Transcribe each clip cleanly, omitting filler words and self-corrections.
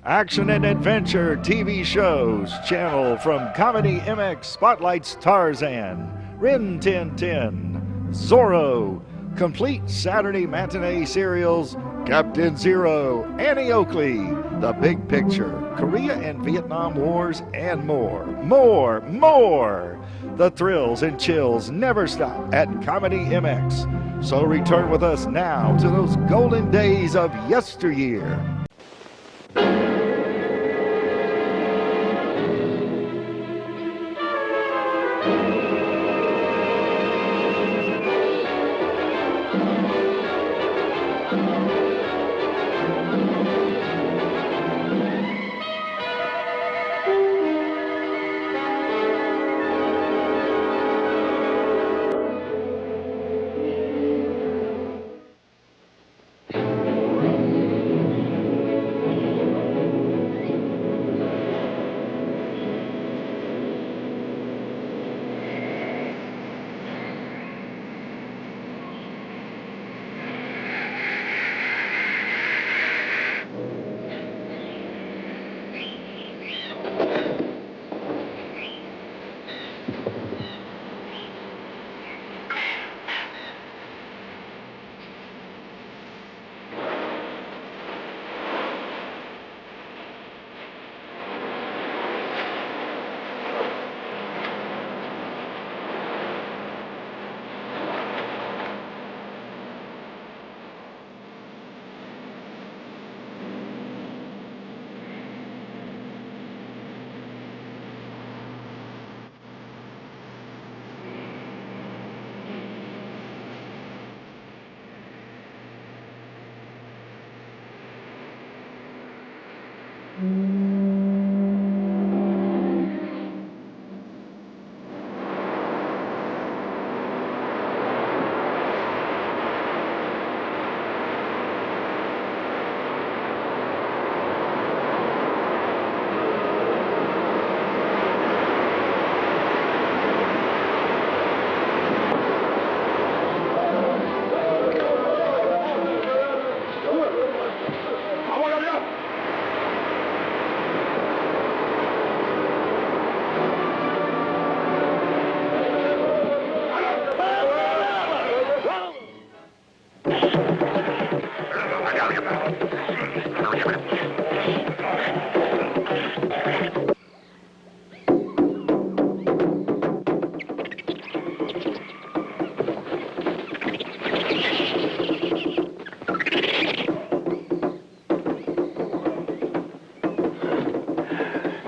Action and adventure TV shows channel from Comedy MX spotlights Tarzan, Rin Tin Tin, Zorro, complete Saturday matinee serials Captain Zero, Annie Oakley, The Big Picture, Korea and Vietnam Wars, and more. More! The thrills and chills never stop at Comedy MX. So return with us now to those golden days of yesteryear.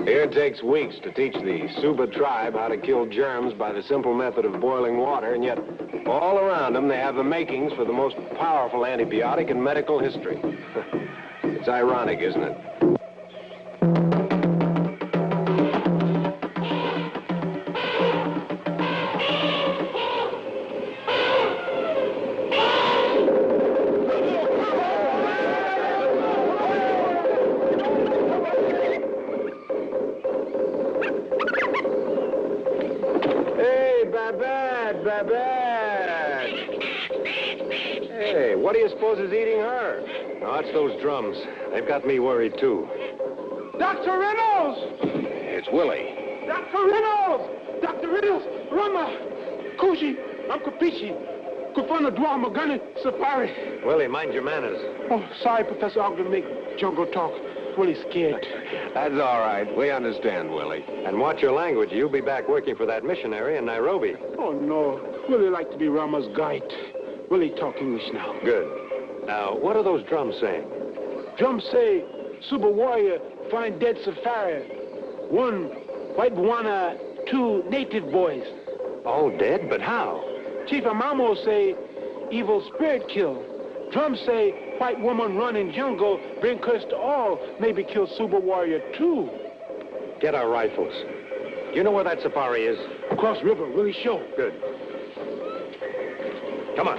It takes weeks to teach the Suba tribe how to kill germs by the simple method of boiling water, and yet all around them they have the makings for the most powerful antibiotic in medical history. It's ironic, isn't it? Hey, what do you suppose is eating her? Oh, it's those drums. They've got me worried, too. Dr. Reynolds! It's Willy. Dr. Reynolds! Dr. Reynolds! Ramar! Kushi! I'm Kapichi! Kufana Dwa Magani Safari! Willy, mind your manners. Oh, sorry, Professor. I'm gonna make jungle talk. Really scared. That's all right. We understand, Willy. And watch your language. You'll be back working for that missionary in Nairobi. Oh, no. Really like to be Rama's guide. Really talk English now. Good. Now, what are those drums saying? Drums say, Super Warrior, find dead safari. 1, white Bwana, 2, native boys. All dead? But how? Chief Amamo say, evil spirit kill. Drums say, white woman run in jungle, bring curse to all, maybe kill Super Warrior too. Get our rifles. You know where that safari is? Across river, really sure. Good. Come on.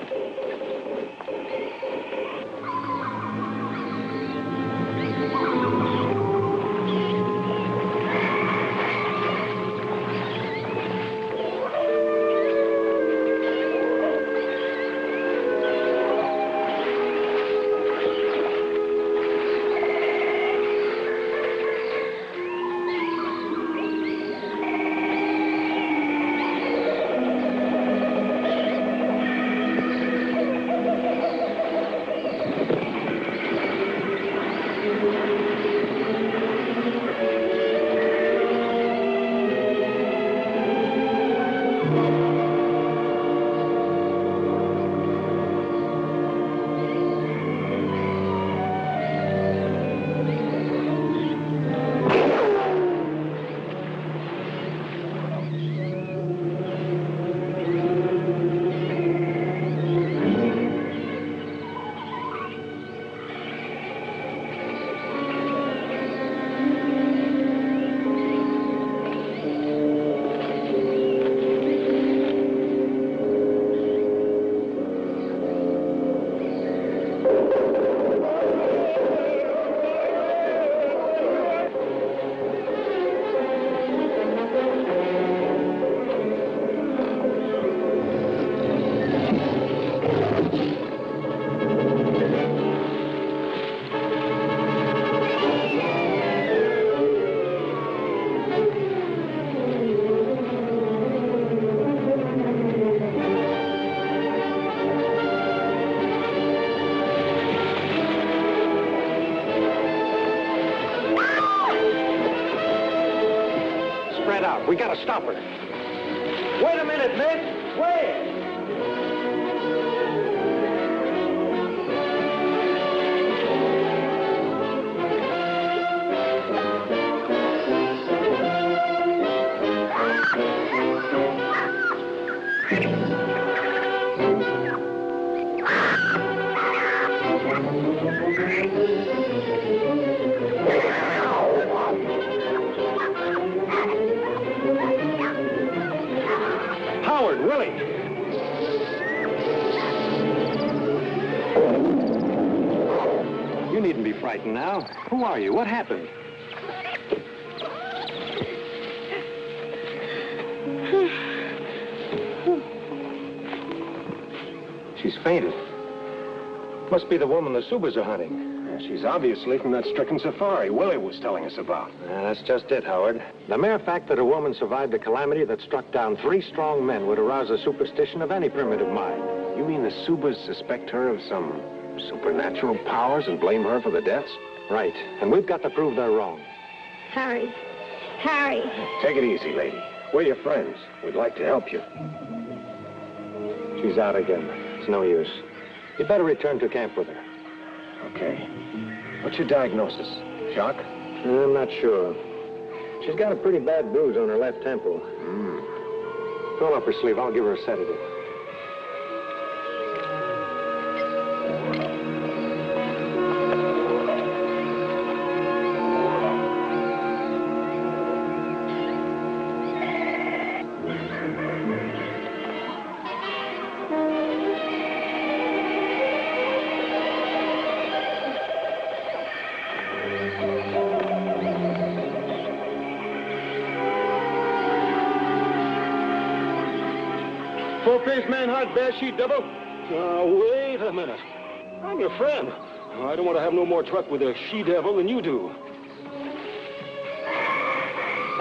out. We gotta stop her. Wait a minute, Nick. Wait! Howard, Willy. You needn't be frightened now. Who are you? What happened? She's fainted. Must be the woman the Subas are hunting. She's obviously from that stricken safari Willie was telling us about. That's just it, Howard. The mere fact that a woman survived a calamity that struck down 3 strong men would arouse a superstition of any primitive mind. You mean the Subas suspect her of some supernatural powers and blame her for the deaths? Right. And we've got to prove they're wrong. Harry. Harry. Take it easy, lady. We're your friends. We'd like to help you. She's out again. It's no use. You'd better return to camp with her. Okay. What's your diagnosis? Shock? I'm not sure. She's got a pretty bad bruise on her left temple. Roll up her sleeve. I'll give her a sedative. Four-faced man, hot bear, she-devil. Wait a minute. I'm your friend. I don't want to have no more truck with a she-devil than you do.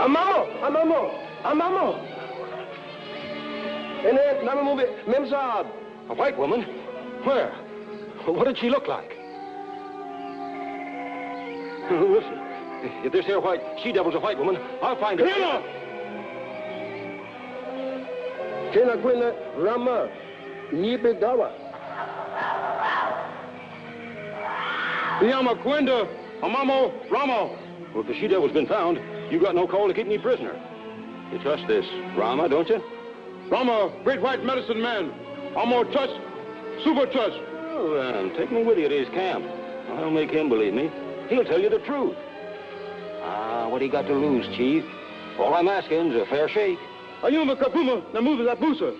Amamo! A white woman? Where? What did she look like? Listen, if this here white she-devil's a white woman, I'll find her. Ramar. Yamaquinda, Amamo, Ramo. Well, if the she-devil's been found, you got no call to keep me prisoner. You trust this Rama, don't you? Rama, great white medicine man. Amo touch, super touch. Oh, then, take me with you to his camp. I'll make him believe me. He'll tell you the truth. What do you got to lose, Chief? All I'm asking is a fair shake. Ayuma kapuma, namuva la busa.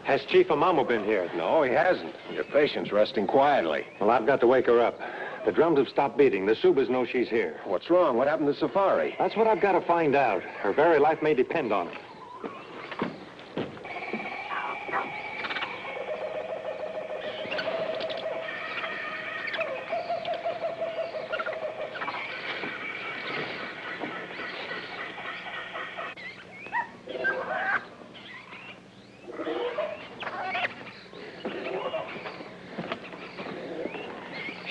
Has Chief Amamo been here? No, he hasn't. Your patient's resting quietly. Well, I've got to wake her up. The drums have stopped beating. The Subas know she's here. What's wrong? What happened to Safari? That's what I've got to find out. Her very life may depend on it.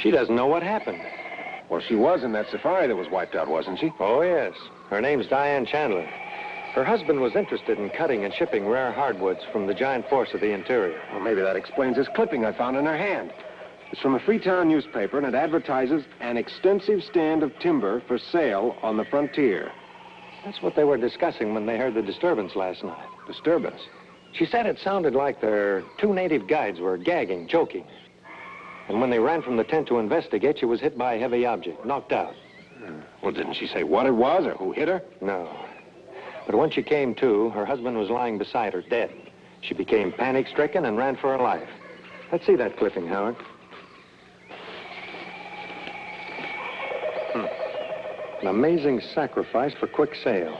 She doesn't know what happened. Well, she was in that safari that was wiped out, wasn't she? Oh, yes. Her name's Diane Chandler. Her husband was interested in cutting and shipping rare hardwoods from the giant forests of the interior. Well, maybe that explains this clipping I found in her hand. It's from a Freetown newspaper, and it advertises an extensive stand of timber for sale on the frontier. That's what they were discussing when they heard the disturbance last night. Disturbance? She said it sounded like their 2 native guides were gagging, choking. And when they ran from the tent to investigate, she was hit by a heavy object, knocked out. Well, didn't she say what it was or who hit her? No. But when she came to, her husband was lying beside her, dead. She became panic-stricken and ran for her life. Let's see that clipping, Howard. An amazing sacrifice for quick sale.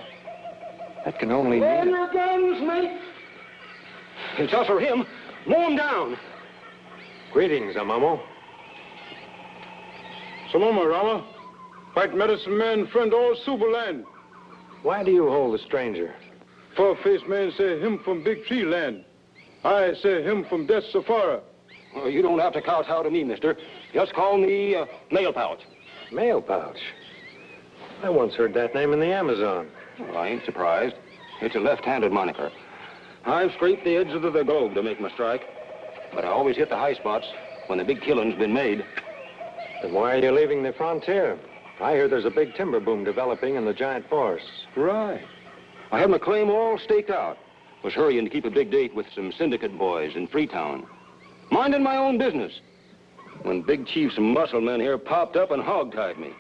That can only Load mean... your guns, mate! It's us or him. Mow him down. Greetings, Amamo. Saloma, Rama. White medicine man, friend all Suberland. Why do you hold the stranger? Fur-faced man say him from Big Tree Land. I say him from Death Safari. Oh, you don't have to kowtow to me, mister. Just call me Mail Pouch. Mail pouch? I once heard that name in the Amazon. Well, I ain't surprised. It's a left-handed moniker. I've scraped the edges of the globe to make my strike. But I always hit the high spots when the big killing's been made. Then why are you leaving the frontier? I hear there's a big timber boom developing in the giant forests. Right. I had my claim all staked out. Was hurrying to keep a big date with some syndicate boys in Freetown. Minding my own business. When big chiefs and muscle men here popped up and hog-tied me.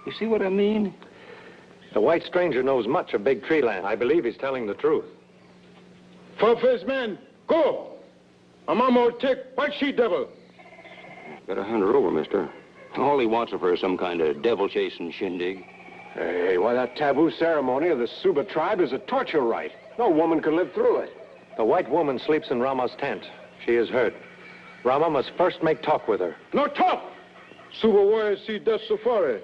You see what I mean? The white stranger knows much of Big Tree Land. I believe he's telling the truth. Fur-faced man, go! Amamo take white she-devil. Better hand her over, mister. All he wants of her is some kind of devil-chasing shindig. Hey, why, that taboo ceremony of the Suba tribe is a torture rite. No woman could live through it. The white woman sleeps in Rama's tent. She is hurt. Rama must first make talk with her. No talk! Suba warriors see Death Safari.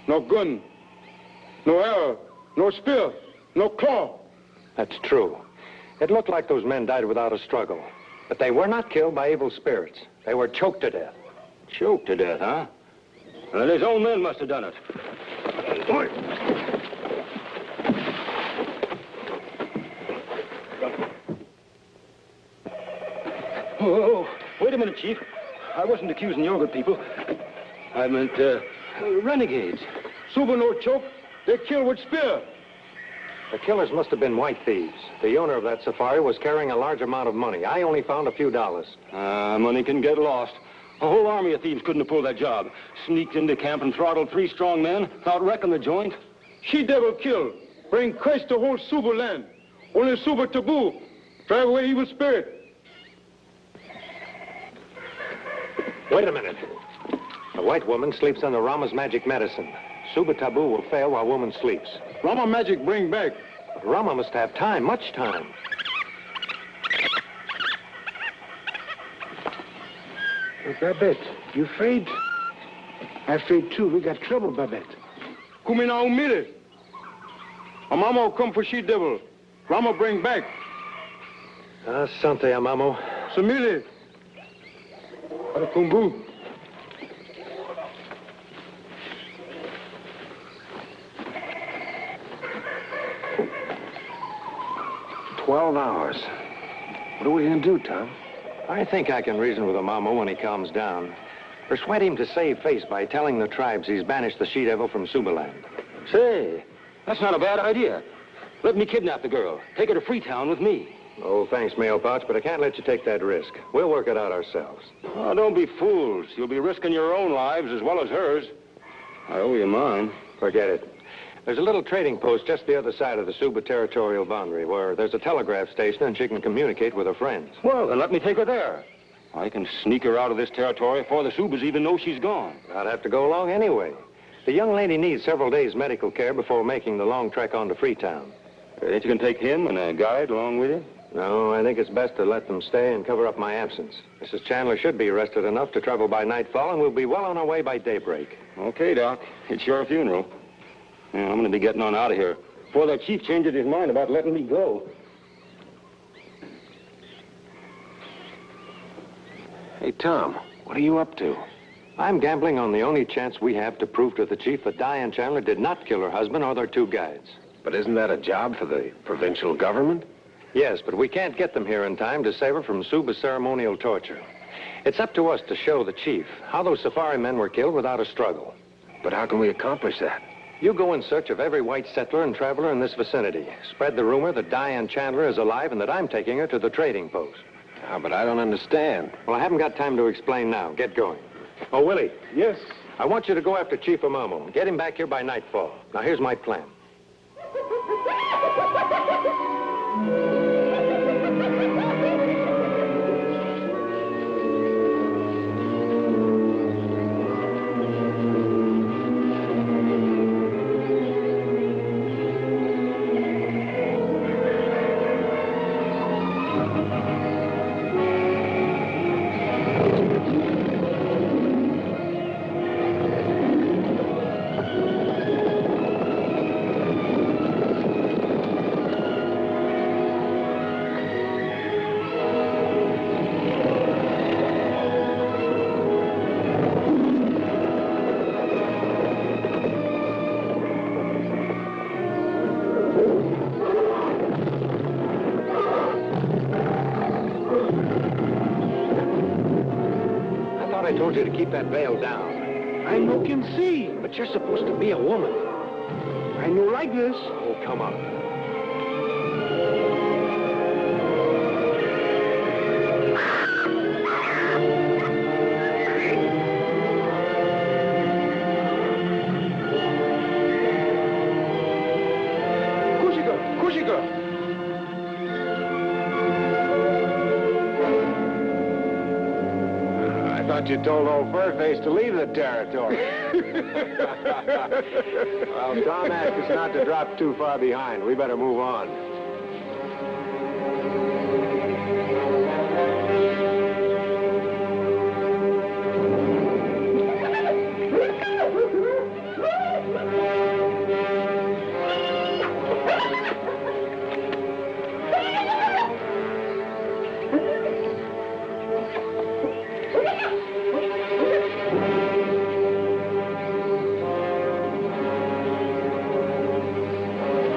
No gun, no arrow, no spear, no claw. That's true. It looked like those men died without a struggle. But they were not killed by evil spirits. They were choked to death. Choked to death, huh? Well, his own men must have done it. Oh, wait a minute, Chief. I wasn't accusing your good people. I meant, renegades. Suba no choke. They kill with spear. The killers must have been white thieves. The owner of that safari was carrying a large amount of money. I only found a few dollars. Money can get lost. A whole army of thieves couldn't have pulled that job. Sneaked into camp and throttled 3 strong men, without wrecking the joint. She-devil kill. Bring Christ to whole Suba land. Only Suba taboo. Drive away evil spirit. Wait a minute. The white woman sleeps under Rama's magic medicine. Suba taboo will fail while woman sleeps. Rama magic bring back. But Rama must have time, much time. Babette, you afraid? I'm afraid too. We got trouble, Babette. Come in now, umile. Amamo come for she-devil. Rama bring back. Asante, Amamo. Samile. Arakumbu. 12 hours. What are we going to do, Tom? I think I can reason with Amamo when he calms down. Persuade him to save face by telling the tribes he's banished the she-devil from Suberland. Say, that's not a bad idea. Let me kidnap the girl. Take her to Freetown with me. Oh, thanks, Mail Pouch, but I can't let you take that risk. We'll work it out ourselves. Oh, don't be fools. You'll be risking your own lives as well as hers. I owe you mine. Forget it. There's a little trading post just the other side of the Suba territorial boundary where there's a telegraph station and she can communicate with her friends. Well, then let me take her there. I can sneak her out of this territory before the Subas even know she's gone. I'd have to go along anyway. The young lady needs several days' medical care before making the long trek on to Freetown. Ain't you going to take him and a guide along with you? No, I think it's best to let them stay and cover up my absence. Mrs. Chandler should be rested enough to travel by nightfall, and we'll be well on our way by daybreak. Okay, Doc. It's your funeral. Yeah, I'm going to be getting on out of here before that chief changes his mind about letting me go. Hey, Tom, what are you up to? I'm gambling on the only chance we have to prove to the chief that Diane Chandler did not kill her husband or their 2 guides. But isn't that a job for the provincial government? Yes, but we can't get them here in time to save her from Suba's ceremonial torture. It's up to us to show the chief how those safari men were killed without a struggle. But how can we accomplish that? You go in search of every white settler and traveler in this vicinity. Spread the rumor that Diane Chandler is alive and that I'm taking her to the trading post. But I don't understand. Well, I haven't got time to explain now. Get going. Oh, Willie. Yes? I want you to go after Chief Amamo and get him back here by nightfall. Now, here's my plan. told you to keep that veil down. I no can see. But you're supposed to be a woman. I no like this. Oh, come on. You told old Furface to leave the territory. Well, Tom asked us not to drop too far behind. We better move on.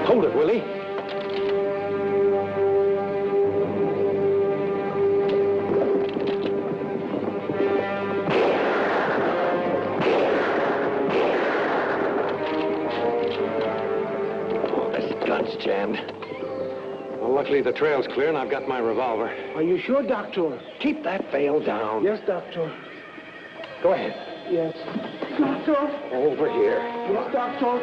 Hold it, Willie. Oh, this gun's jammed. Well, luckily the trail's clear and I've got my revolver. Are you sure, Doctor? Keep that veil down. Yes, Doctor. Go ahead. Yes. Doctor? Over here. Yes, Doctor.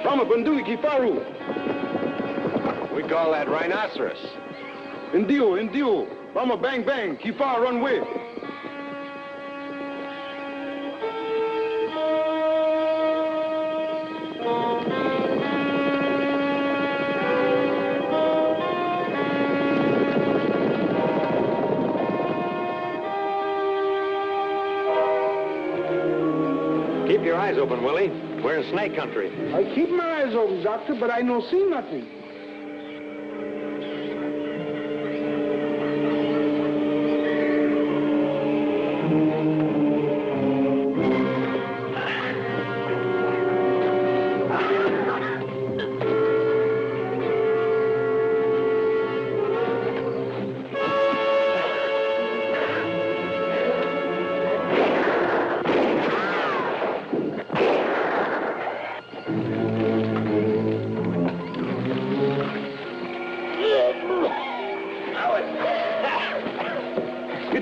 Rama Bandui Kifaru. We call that rhinoceros. Indio. Rama Bang Bang. Kifar Runway. Keep your eyes open, Willie. We're in snake country. I keep my eyes open, Doctor, but I no see nothing.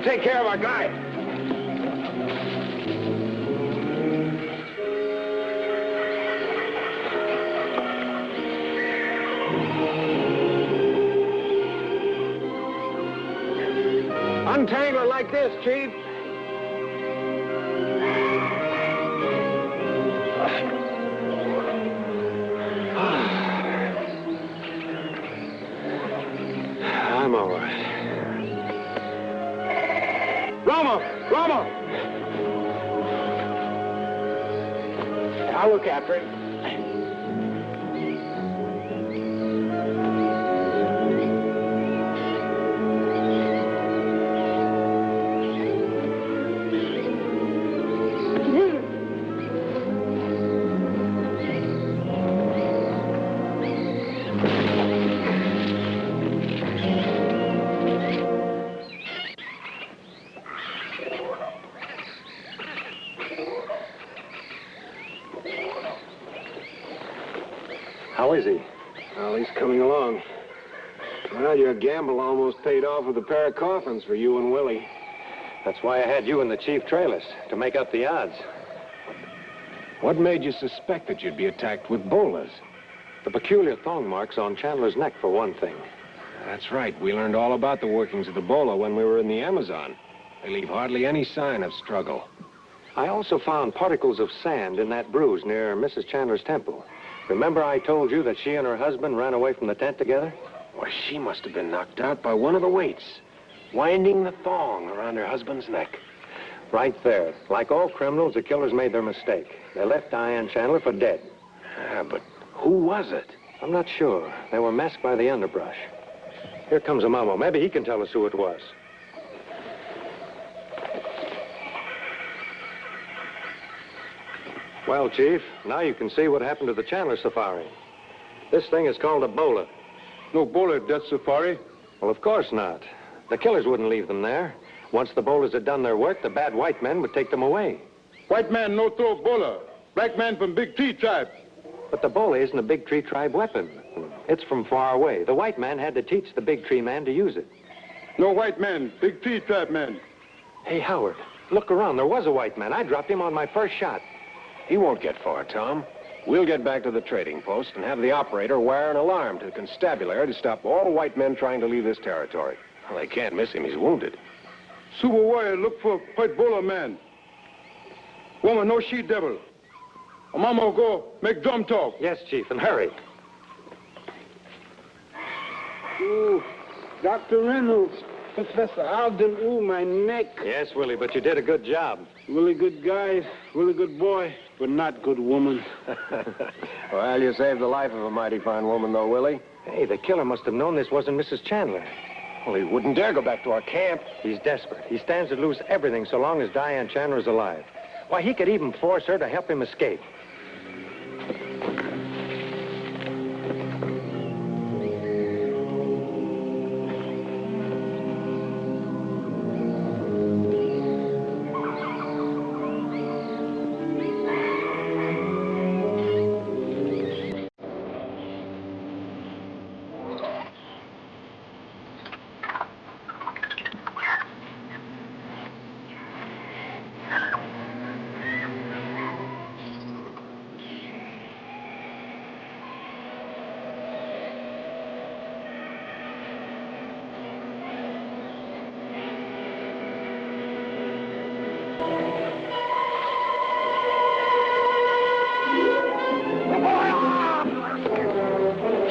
Take care of our guy. Untangle it like this, Chief. I'm all right. Rama! I'll look after it. How is he? Well, he's coming along. Well, your gamble almost paid off with a pair of coffins for you and Willie. That's why I had you and the chief trail us, to make up the odds. What made you suspect that you'd be attacked with bolas? The peculiar thong marks on Chandler's neck, for one thing. That's right. We learned all about the workings of the bola when we were in the Amazon. They leave hardly any sign of struggle. I also found particles of sand in that bruise near Mrs. Chandler's temple. Remember I told you that she and her husband ran away from the tent together? Why, she must have been knocked out by one of the weights, winding the thong around her husband's neck. Right there. Like all criminals, the killers made their mistake. They left Diane Chandler for dead. But who was it? I'm not sure. They were masked by the underbrush. Here comes Amamo. Maybe he can tell us who it was. Well, Chief, now you can see what happened to the Chandler safari. This thing is called a bola. No Bola, that's safari. Well, of course not. The killers wouldn't leave them there. Once the Bolas had done their work, the bad white men would take them away. White man no throw Bola. Black man from Big Tree tribe. But the Bola isn't a Big Tree tribe weapon. It's from far away. The white man had to teach the Big Tree man to use it. No white man, Big Tree tribe man. Hey, Howard, look around. There was a white man. I dropped him on my first shot. He won't get far, Tom. We'll get back to the trading post and have the operator wire an alarm to the constabulary to stop all white men trying to leave this territory. Well, they can't miss him. He's wounded. Super warrior look for white Bola man. Woman, no she devil. Mama go make drum talk. Yes, Chief, and hurry. Ooh, Dr. Reynolds, Professor Alden, ooh, my neck. Yes, Willie, but you did a good job. Really good guy, really good boy, but not good woman. Well, you saved the life of a mighty fine woman, though, Willie. Hey, the killer must have known this wasn't Mrs. Chandler. Well, he wouldn't dare go back to our camp. He's desperate. He stands to lose everything so long as Diane Chandler is alive. Why, he could even force her to help him escape.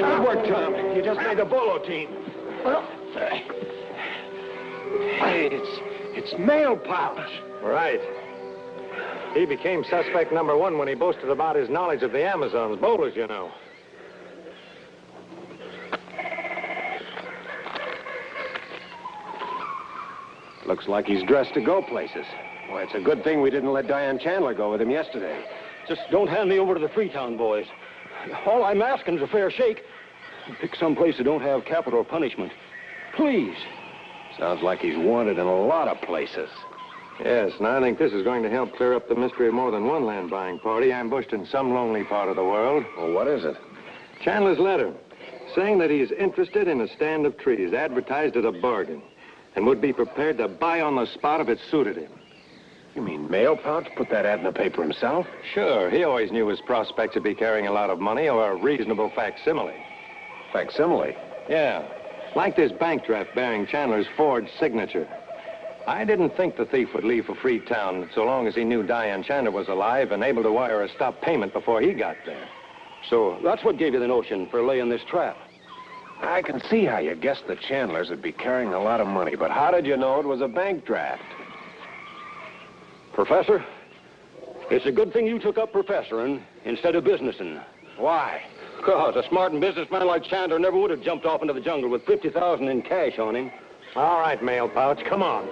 Good work, Tom. You just made the Bolo team. Hey, it's mail pouch. Right. He became suspect number one when he boasted about his knowledge of the Amazons, Bolas, you know. Looks like he's dressed to go places. Well, it's a good thing we didn't let Diane Chandler go with him yesterday. Just don't hand me over to the Freetown boys. All I'm asking is a fair shake. Pick some place that don't have capital punishment. Please. Sounds like he's wanted in a lot of places. Yes, and I think this is going to help clear up the mystery of more than one land buying party ambushed in some lonely part of the world. Well, what is it? Chandler's letter, saying that he's interested in a stand of trees advertised at a bargain and would be prepared to buy on the spot if it suited him. You mean Mail Pouch put that ad in the paper himself? Sure, he always knew his prospects would be carrying a lot of money or a reasonable facsimile. Facsimile? Yeah, like this bank draft bearing Chandler's forged signature. I didn't think the thief would leave for Freetown so long as he knew Diane Chandler was alive and able to wire a stop payment before he got there. So that's what gave you the notion for laying this trap. I can see how you guessed the Chandlers would be carrying a lot of money, but how did you know it was a bank draft? Professor, it's a good thing you took up professoring instead of businessing. Why? Because a smart and businessman like Chandler never would have jumped off into the jungle with $50,000 in cash on him. All right, Mail Pouch, come on.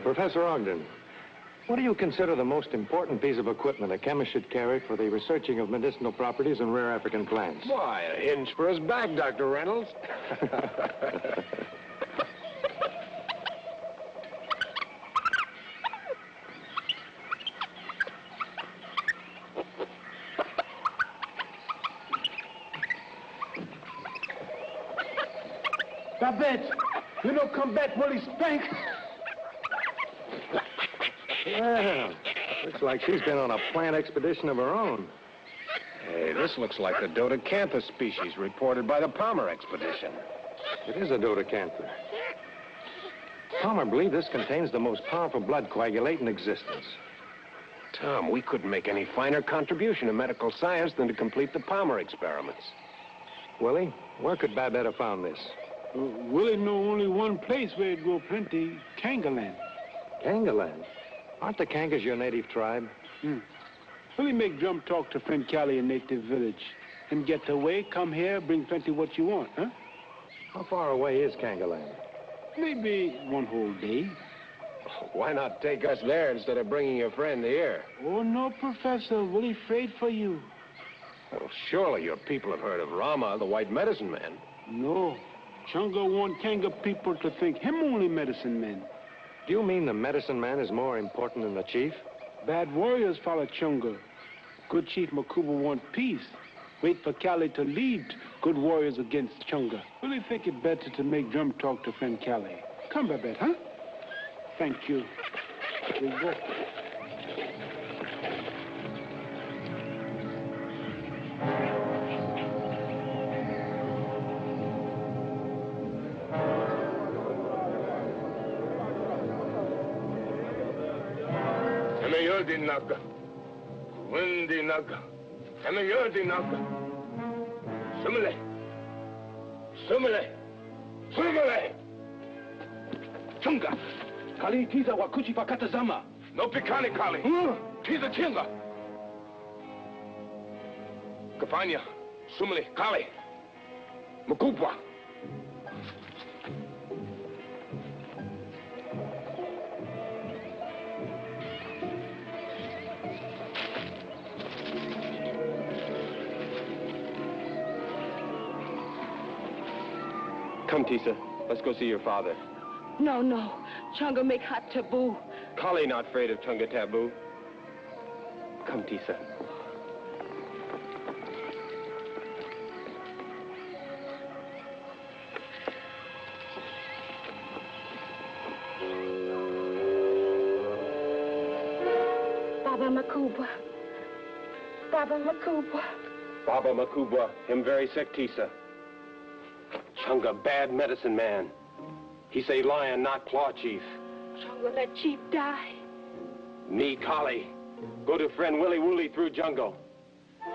Professor Ogden, what do you consider the most important piece of equipment a chemist should carry for the researching of medicinal properties in rare African plants? Why, a hinge for his back, Dr. Reynolds. Babette, you know, come back, Willie spank. Well, looks like she's been on a plant expedition of her own. Hey, this looks like the Dodecanthus species reported by the Palmer expedition. It is a dodecanther. Palmer believed this contains the most powerful blood coagulate in existence. Tom, we couldn't make any finer contribution to medical science than to complete the Palmer experiments. Willie, where could Babette have found this? Willie know only one place where it grow plenty, Kangaland. Kangaland? Aren't the Kangas your native tribe? Willie make drum talk to friend Callie in native village. Him get away, come here, bring plenty what you want, huh? How far away is Kangaland? Maybe one whole day. Why not take us there instead of bringing your friend here? Oh, no, Professor. Willie afraid for you. Well, surely your people have heard of Ramar, the white medicine man. No. Chunga want Kanga people to think him only medicine man. Do you mean the medicine man is more important than the chief? Bad warriors follow Chunga. Good Chief Makuba want peace. Wait for Callie to lead good warriors against Chunga. Really think it better to make drum talk to friend Callie. Come, Babette, huh? Thank you. Here you go. Yodi naga, windy naga, and a yodi naga. Sumile, Chunga, Kali tiza wakuchi pakatazama. No pikani Kali. Tiza chinga. Kafanya, Sumile, Kali, Makupa. Come, Tisa. Let's go see your father. No, no. Chunga make hot taboo. Kali not afraid of Chunga taboo. Come, Tisa. Baba Makuba. Baba Makuba. Baba Makuba, him very sick, Tisa. Chunga bad medicine man. He say lion, not claw chief. Chunga let chief die. Me, Kali. Go to friend Willy Wooly through jungle.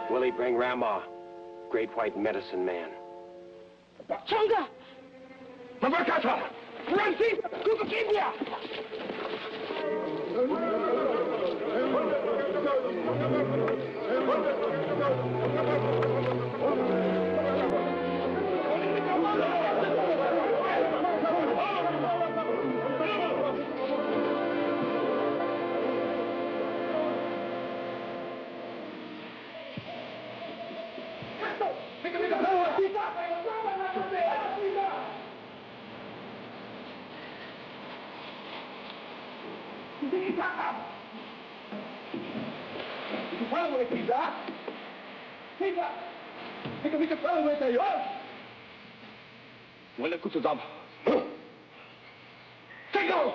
Willy bring Ramar, great white medicine man. Chunga! Mabakata! Francis! Kukukibia! Wala kutuzama. Take go!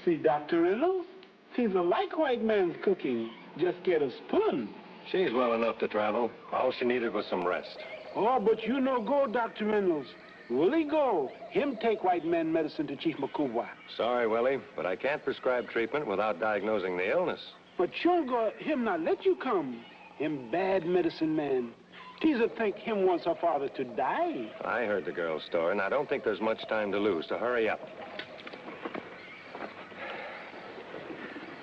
See, Dr. Reynolds? She's a like white man's cooking. Just get a spoon. She's well enough to travel. All she needed was some rest. Oh, but you no go, Dr. Reynolds. Willie go. Him take white man medicine to Chief Makubwa. Sorry, Willie, but I can't prescribe treatment without diagnosing the illness. But Chunga, him not let you come. Him bad medicine man. Teaser think him wants her father to die. I heard the girl's story, and I don't think there's much time to lose, so hurry up.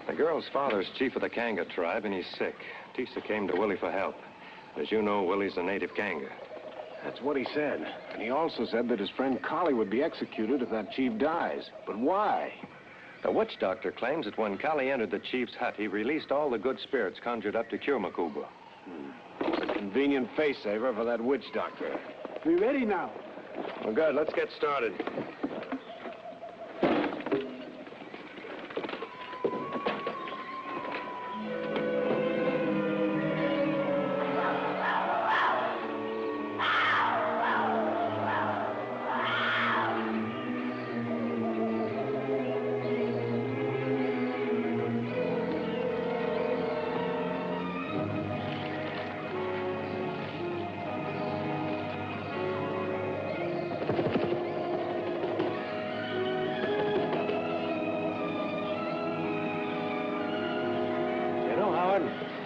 The girl's father's chief of the Kanga tribe, and he's sick. Tisa came to Willie for help. As you know, Willie's a native Kanga. That's what he said. And he also said that his friend Kali would be executed if that chief dies. But why? The witch doctor claims that when Kali entered the chief's hut, he released all the good spirits conjured up to cure Makubwa. It's a convenient face-saver for that witch doctor. We ready now. Well, good. Let's get started.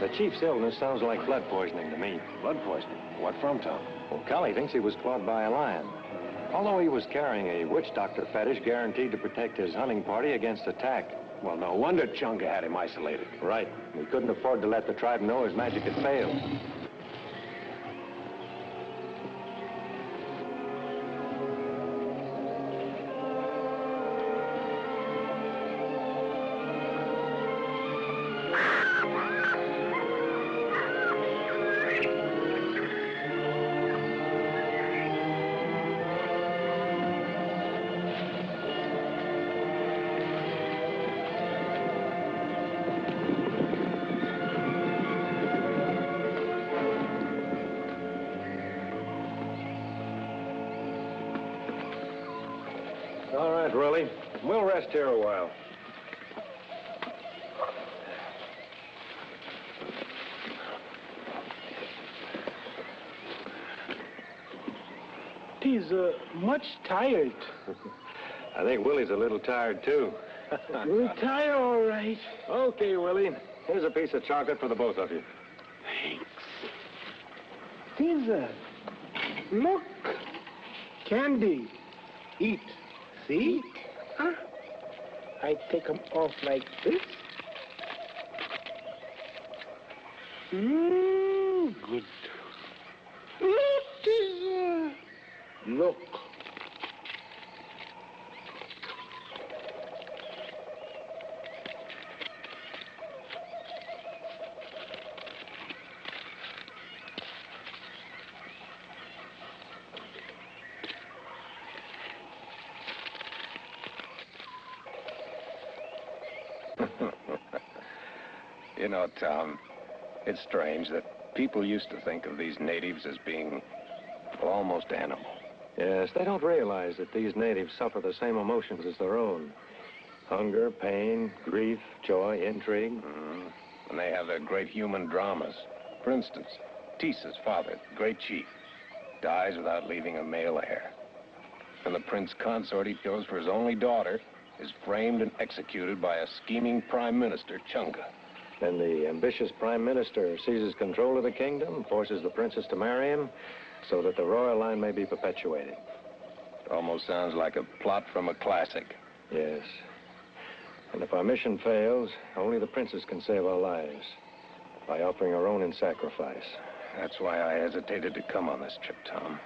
The chief's illness sounds like blood poisoning to me. Blood poisoning? What from, Tom? Well, Kali thinks he was clawed by a lion. Although he was carrying a witch doctor fetish guaranteed to protect his hunting party against attack. Well, no wonder Chunga had him isolated. Right. We couldn't afford to let the tribe know his magic had failed. All right, Willie. We'll rest here a while. He's much tired. I think Willie's a little tired, too. We're tired, all right. Okay, Willie. Here's a piece of chocolate for the both of you. Thanks. Caesar, look. Candy. Eat. See? Huh? I take them off like this. Good. Look, Caesar. Look. You know, Tom, it's strange that people used to think of these natives as being almost animal. Yes, they don't realize that these natives suffer the same emotions as their own. Hunger, pain, grief, joy, intrigue. And they have their great human dramas. For instance, Tisa's father, the great chief, dies without leaving a male heir. And the prince consort he chose for his only daughter is framed and executed by a scheming prime minister, Chunga. Then the ambitious prime minister seizes control of the kingdom, forces the princess to marry him, so that the royal line may be perpetuated. It almost sounds like a plot from a classic. Yes. And if our mission fails, only the princess can save our lives by offering her own in sacrifice. That's why I hesitated to come on this trip, Tom.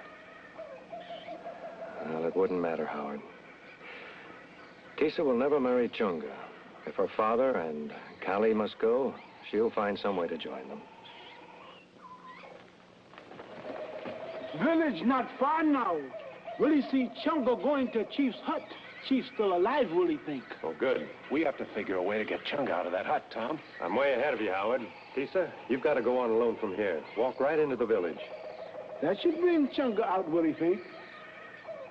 Well, it wouldn't matter, Howard. Tisa will never marry Chunga. If her father and Kali must go, she'll find some way to join them. Village not far now. Willie see Chunga going to Chief's hut. Chief's still alive, Willie think. Oh, good. We have to figure a way to get Chunga out of that hut, Tom. I'm way ahead of you, Howard. Tisa, you've got to go on alone from here. Walk right into the village. That should bring Chunga out, Willie think.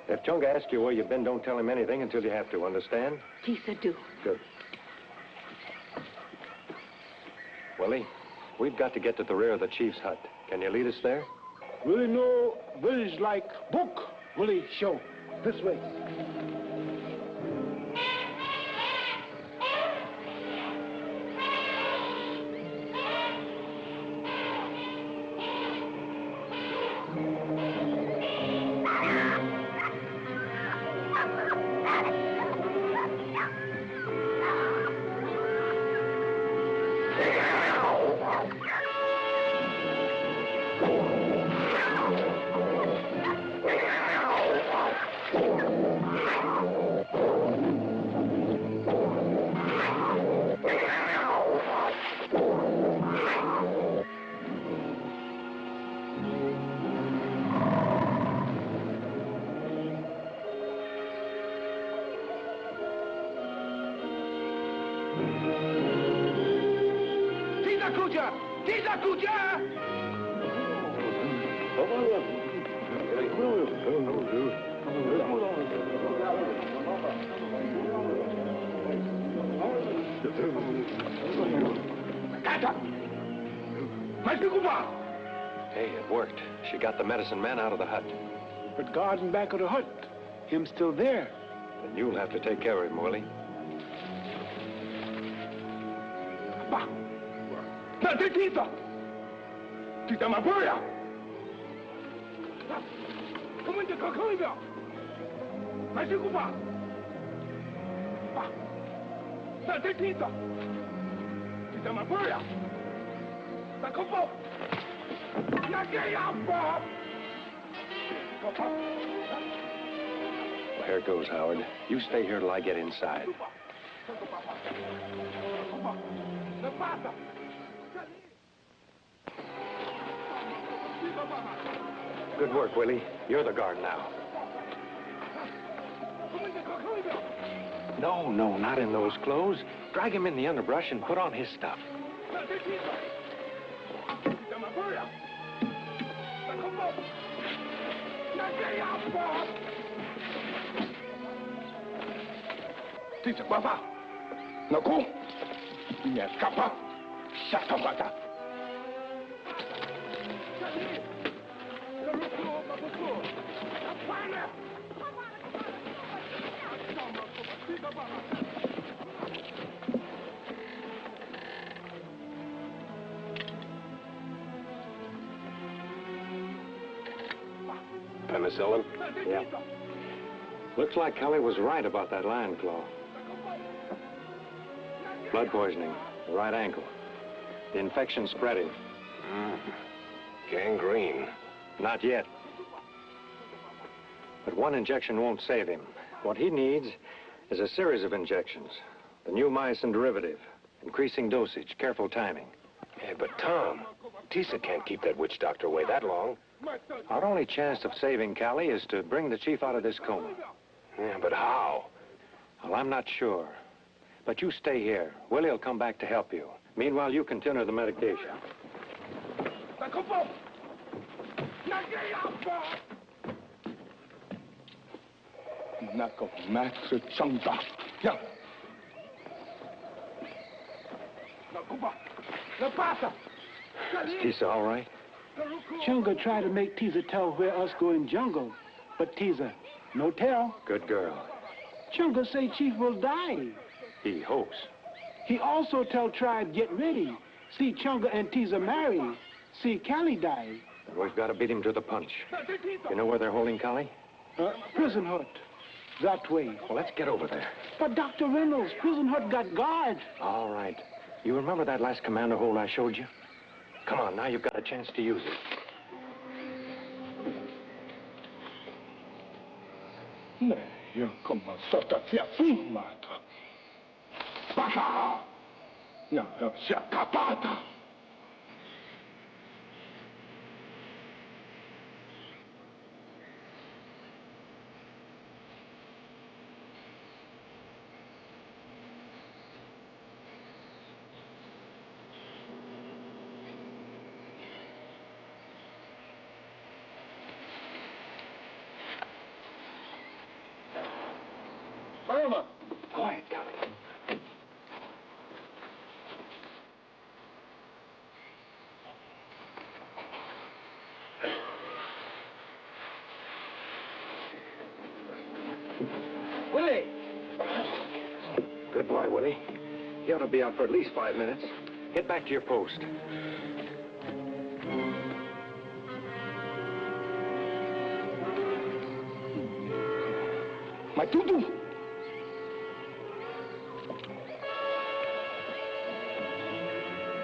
If Chunga asks you where you've been, don't tell him anything until you have to, understand? Tisa, do. Good. Willie, we've got to get to the rear of the chief's hut. Can you lead us there? Willie know village like book. Willie, show. This way. Hey, it worked. She got the medicine man out of the hut. But garden back of the hut, him still there. Then you'll have to take care of him, Willie. Well, here goes, Howard. You stay here till I get inside. Good work, Willie. You're the guard now. No, not in those clothes. Drag him in the underbrush and put on his stuff. Penicillin? Yeah. Looks like Kelly was right about that lion claw. Blood poisoning, the right ankle. The infection spreading. Gangrene. Not yet. But one injection won't save him. What he needs is a series of injections. The new myosin derivative. Increasing dosage, careful timing. Hey, but Tom, Tisa can't keep that witch doctor away that long. Our only chance of saving Callie is to bring the chief out of this coma. Yeah, but how? Well, I'm not sure. But you stay here. Willie will come back to help you. Meanwhile, you continue the medication. Is Tisa all right? Chunga tried to make Tisa tell where us go in jungle, but Tisa, no tell. Good girl. Chunga say Chief will die. He hopes. He also tell tribe get ready. See Chunga and Tisa marry. See Callie die. We've got to beat him to the punch. You know where they're holding Callie? Prison hut. That way. Well, let's get over there. But Dr. Reynolds, prison hut got guard. All right. You remember that last commando hold I showed you? Come on, now you've got a chance to use it. Io come sotto sia filmata. Basta! No, si è accappata. Irma! Quiet, Connie. Willy! Good boy, Willy. You ought to be out for at least 5 minutes. Get back to your post. My tutu!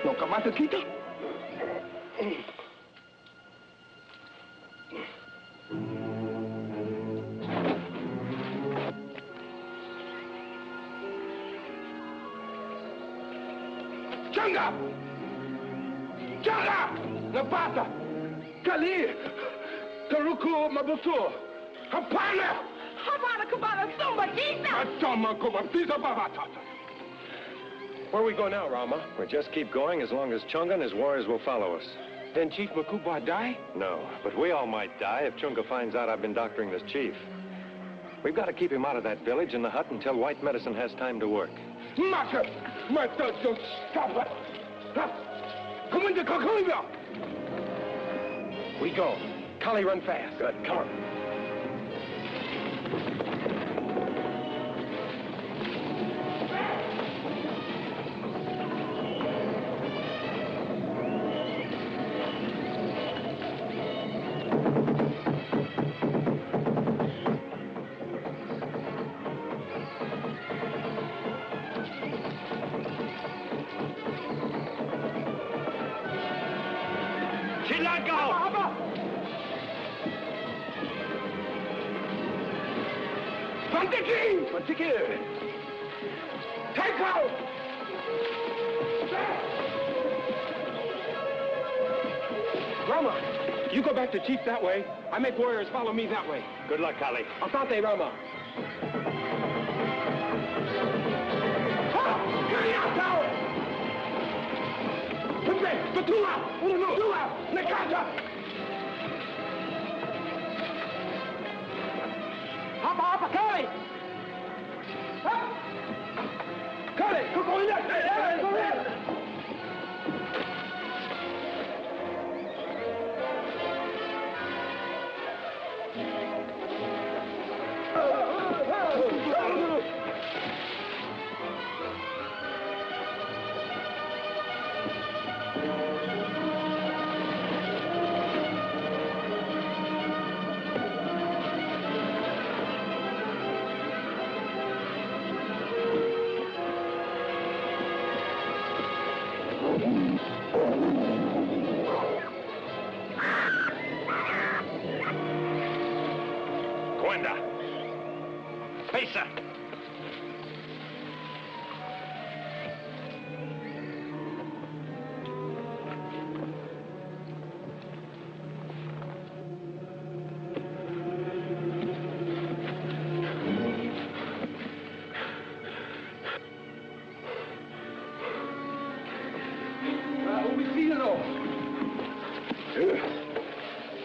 No kamata kita? Changa! Changa! Napata! Kali! Karuku mabutu! Hapana! Habana Cabana Sumba Tita! Atama kumapisa babatata! Where we go now, Rama? We'll just keep going as long as Chunga and his warriors will follow us. Then Chief Makuba die? No, but we all might die if Chunga finds out I've been doctoring this chief. We've got to keep him out of that village in the hut until white medicine has time to work. Maka! Mata, don't stop it! Come into Kakuliba! We go. Kali, run fast. Good, come on. Take out! Rama, you go back to Chief that way. I make warriors follow me that way. Good luck, Kali. Asante, Rama. Hapa, Kali! Kali, go in there! Go in! Pesa!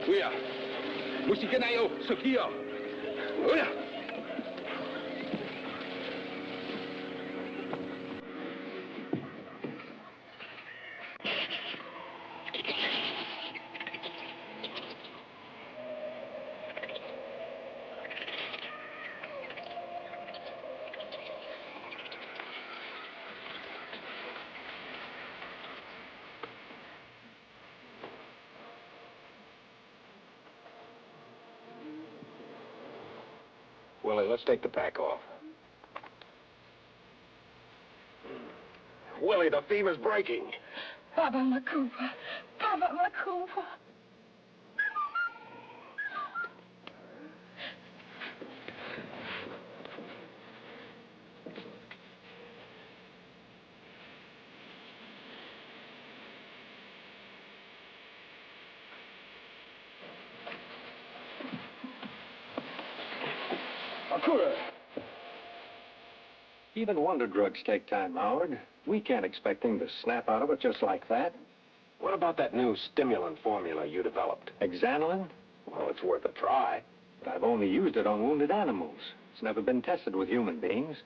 Kuya, musika na yo, Sokia. Kuya. Willie, let's take the pack off. Willie, the fever's breaking. Baba Makuba. Baba Makuba. Even wonder drugs take time, Howard. We can't expect him to snap out of it just like that. What about that new stimulant formula you developed? Exanilin? Well, it's worth a try. I've only used it on wounded animals. It's never been tested with human beings.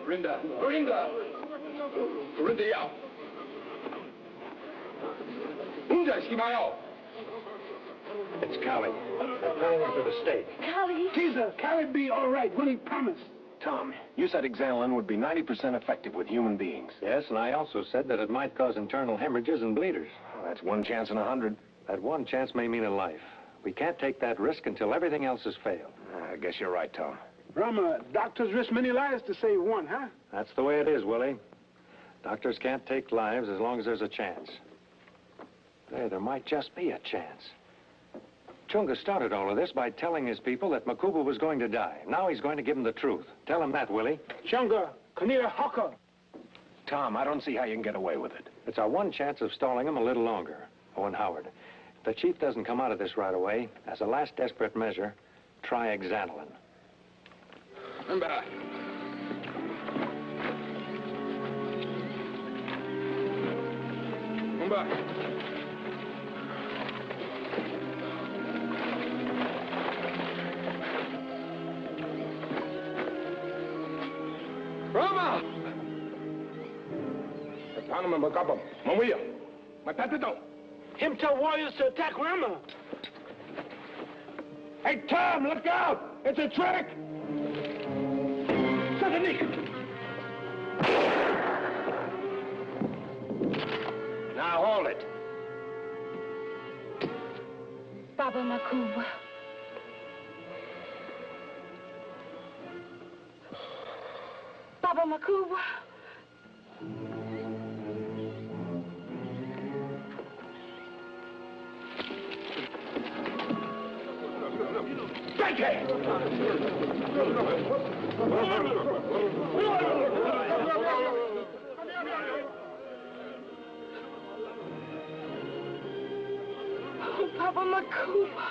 Rinda! Rinda! Rinda Yao! Rinda, Shimao! It's Callie. They're planning for the state. Callie. Caesar, Callie be all right. Willie promised. Tom, you said Exanilin would be 90% effective with human beings. Yes, and I also said that it might cause internal hemorrhages and bleeders. Well, that's 1 chance in 100. That one chance may mean a life. We can't take that risk until everything else has failed. I guess you're right, Tom. Ramar, doctors risk many lives to save one, huh? That's the way it is, Willie. Doctors can't take lives as long as there's a chance. There might just be a chance. Chunga started all of this by telling his people that Makuba was going to die. Now he's going to give them the truth. Tell him that, Willie. Chunga, Kanira Haka. Tom, I don't see how you can get away with it. It's our one chance of stalling him a little longer. Oh, and Howard, if the chief doesn't come out of this right away, as a last desperate measure, try Exanilin. Remember. Rama! Panama Macapa, Mamuya, my Patito. Him tell warriors to attack Ramar. Hey, Tom, look out! It's a trick! Suddenly! Now hold it. Baba Makuba. Baba Makuba. Take it! Oh, Baba Makuba.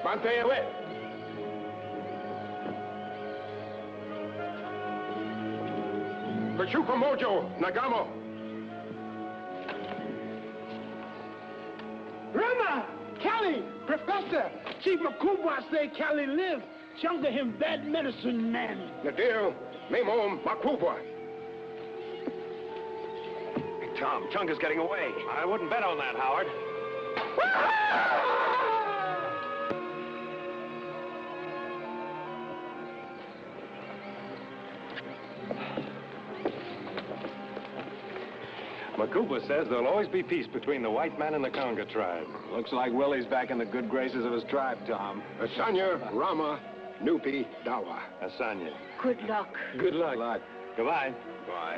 Mante away. Pachuca Mojo, Nagamo. Ramar, Callie, Professor. Chief Makuba say Callie live. Chunga him bad medicine man. Nadir, Memo, Makuba. Hey, Tom, Chunga's getting away. I wouldn't bet on that, Howard. Makuba says there'll always be peace between the white man and the Conga tribe. Looks like Willie's back in the good graces of his tribe, Tom. Asanya, Rama, Nupi, Dawa. Asanya. Good luck. Good luck. Goodbye. Bye.